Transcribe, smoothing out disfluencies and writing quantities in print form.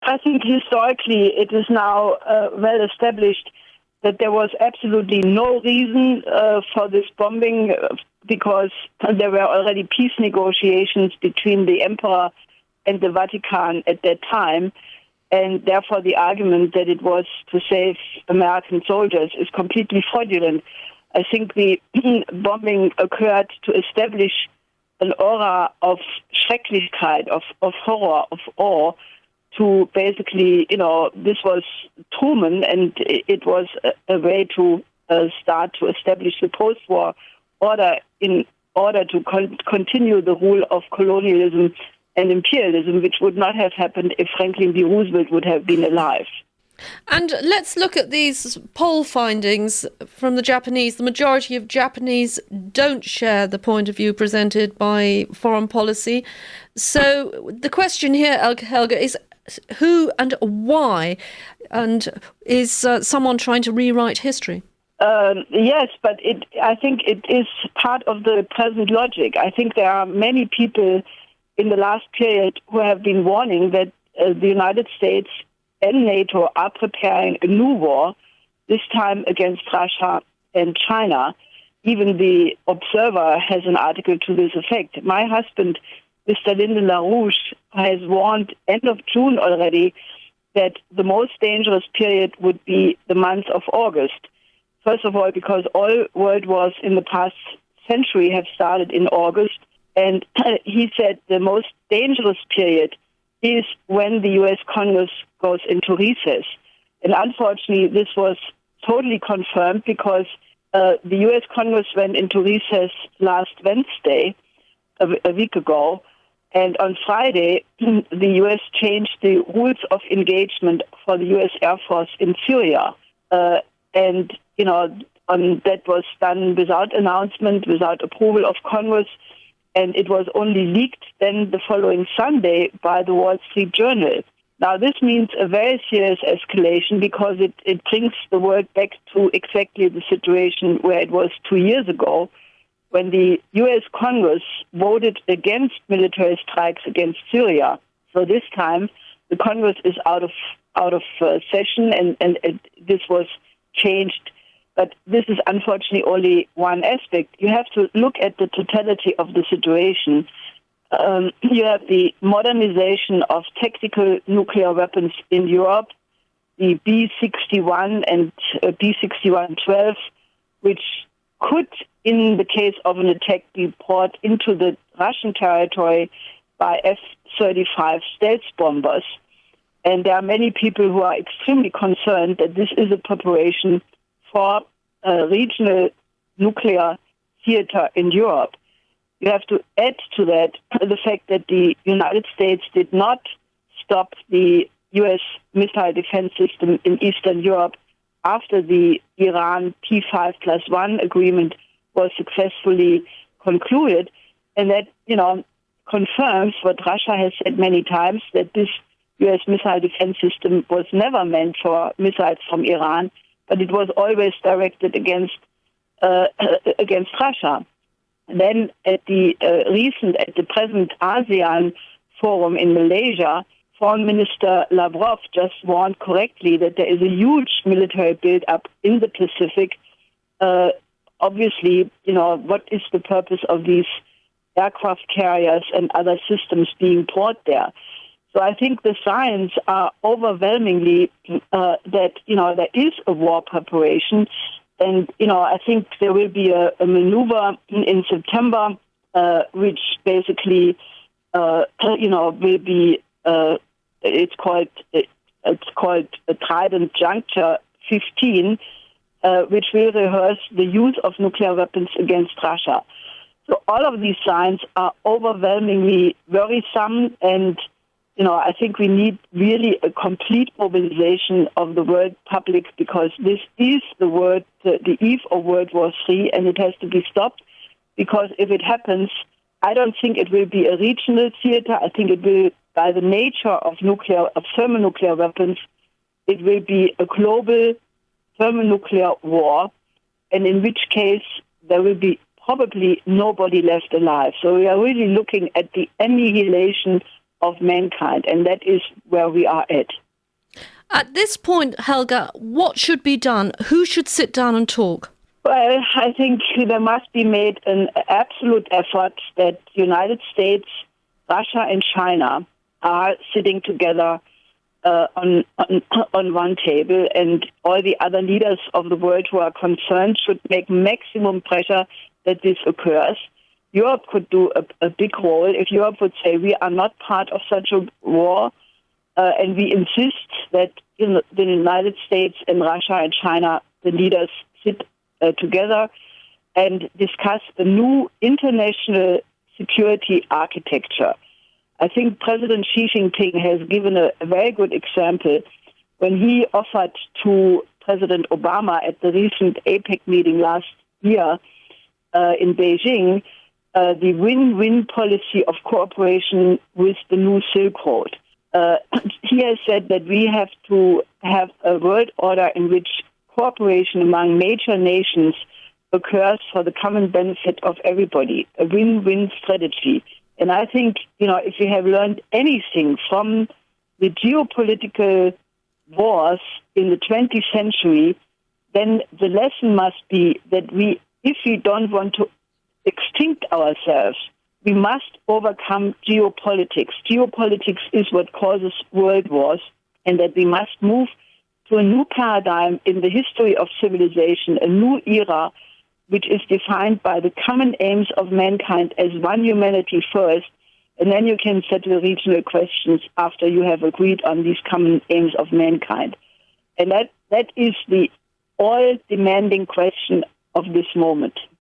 I think historically it is now well established that there was absolutely no reason for this bombing because there were already peace negotiations between the emperor and the Vatican at that time. And therefore, the argument that it was to save American soldiers is completely fraudulent. I think the bombing occurred to establish an aura of Schrecklichkeit, of horror, of awe, to basically, this was Truman, and it was a way to start to establish the post-war order in order to continue the rule of colonialism and imperialism, which would not have happened if Franklin D. Roosevelt would have been alive. And let's look at these poll findings from the Japanese. The majority of Japanese don't share the point of view presented by Foreign Policy. So the question here, Helga, is who and why? And is someone trying to rewrite history? Yes, but I think it is part of the present logic. I think there are many people in the last period who have been warning that the United States and NATO are preparing a new war, this time against Russia and China. Even the Observer has an article to this effect. My husband, Mr. Lyndon LaRouche, has warned end of June already that the most dangerous period would be the month of August. First of all, because all world wars in the past century have started in August. And he said the most dangerous period is when the U.S. Congress goes into recess. And unfortunately, this was totally confirmed because the U.S. Congress went into recess last Wednesday, a week ago. And on Friday, the U.S. changed the rules of engagement for the U.S. Air Force in Syria. And that was done without announcement, without approval of Congress. And it was only leaked then the following Sunday by the Wall Street Journal. Now, this means a very serious escalation because it brings the world back to exactly the situation where it was 2 years ago when the U.S. Congress voted against military strikes against Syria. So this time, the Congress is out of session, and this was changed. But this is unfortunately only one aspect. You have to look at the totality of the situation. You have the modernization of tactical nuclear weapons in Europe, the B-61 and B-61-12, which could, in the case of an attack, be brought into the Russian territory by F-35 stealth bombers. And there are many people who are extremely concerned that this is a preparation for a regional nuclear theater in Europe. You have to add to that the fact that the United States did not stop the U.S. missile defense system in Eastern Europe after the Iran P5+1 agreement was successfully concluded. And that, confirms what Russia has said many times, that this U.S. missile defense system was never meant for missiles from Iran, but it was always directed against Russia. Then at the present ASEAN forum in Malaysia, Foreign Minister Lavrov just warned correctly that there is a huge military build-up in the Pacific. Obviously, what is the purpose of these aircraft carriers and other systems being brought there? So I think the signs are overwhelmingly that, there is a war preparation. And, I think there will be a maneuver in September, which basically, will be, it's called a Trident Juncture 15, which will rehearse the use of nuclear weapons against Russia. So all of these signs are overwhelmingly worrisome, and I think we need really a complete mobilization of the world public because this is the eve of World War III, and it has to be stopped because if it happens, I don't think it will be a regional theater. I think it will, by the nature of thermonuclear weapons, it will be a global thermonuclear war, and in which case there will be probably nobody left alive. So we are really looking at the annihilation of mankind, and that is where we are at. At this point, Helga, what should be done? Who should sit down and talk? Well, I think there must be made an absolute effort that the United States, Russia, and China are sitting together on one table, and all the other leaders of the world who are concerned should make maximum pressure that this occurs. Europe could do a big role if Europe would say we are not part of such a war, and we insist that in the United States and Russia and China, the leaders sit together and discuss a new international security architecture. I think President Xi Jinping has given a very good example when he offered to President Obama at the recent APEC meeting last year in Beijing the win-win policy of cooperation with the new Silk Road. He has said that we have to have a world order in which cooperation among major nations occurs for the common benefit of everybody, a win-win strategy. And I think, if we have learned anything from the geopolitical wars in the 20th century, then the lesson must be that if we don't want to extinct ourselves, we must overcome geopolitics. Geopolitics is what causes world wars, and that we must move to a new paradigm in the history of civilization, a new era, which is defined by the common aims of mankind as one humanity first, and then you can settle regional questions after you have agreed on these common aims of mankind. And that is the all-demanding question of this moment.